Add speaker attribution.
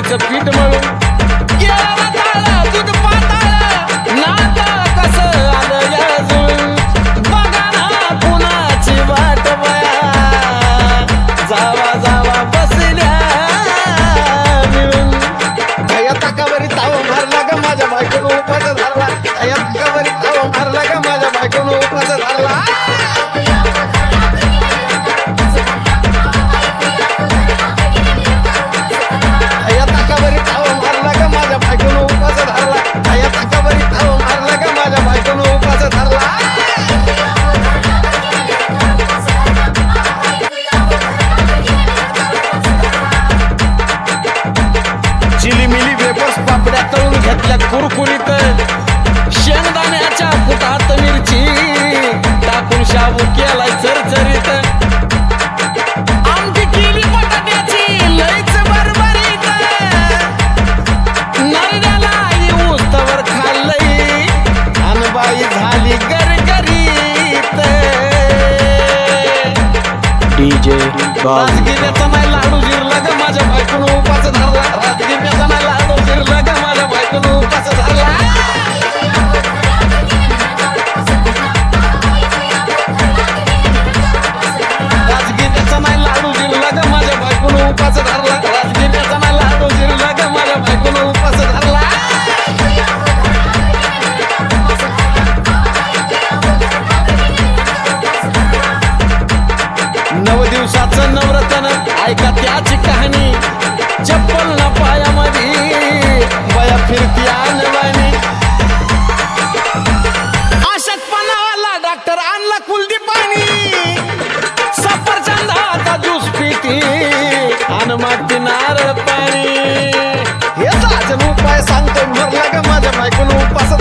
Speaker 1: ज्वारीचं पीठ मळून केळं ताळं, दूध पाताळं, नातं कसं आलं या जुळून. बघा ना कुणाची वाट बया, जावा जावा बसल्या मिळून.
Speaker 2: दया ताकावरी ताव मारला ग माझ्या बायकोनं उपास धरला. दया ताकावरी ताव मारला ग माझ्या बायकोनं उपास धरला. दया ताकावरी ताव मारला ग माझ्या बायकोनं उपास धरला. दया ताकावरी ताव मारला ग माझ्या बायकोनं उपास धरला.
Speaker 1: चिलीमिली वेपर्स पापड्या तळून घेतल्या कुरकुरीत, शेंगदाण्याच्या कुटात मिरची टाकून शाबू केलाय चरचरीत. आमटी केली बटाट्याची लईच बरबरीत, नरड्याला येऊस तवर खाल्लंय अन बाई झाली गरगरीत.
Speaker 3: DJ Babu.
Speaker 1: राजगिऱ्याचा नाही लाडू जिरला ग माझ्या बायकोनं उपास धरला. राजगिऱ्याचा नाही लाडू जिरला ग माझ्या बायकोनं उपास धरला. राजगिऱ्याचा नाही लाडू जिरला ग माझ्या बायकोनं उपास धरला. राजगिऱ्याचा नाही लाडू जिरला ग माझ्या बायकोनं उपास धरला. 9 दिवसाचं नवरत्न ऐका त्याची कहाणी. चप्पल ना पायामध्ये बया फिरती आणवानी. अशक्तपणावाला डॉक्टर आणला कुलदीपानी, सफरचंदाचा ज्यूस पिती आणि मागती नारळ पाणी.
Speaker 2: हे साजन उपाय सांगतोय, मरला ग माझ्या बायकोनं उपास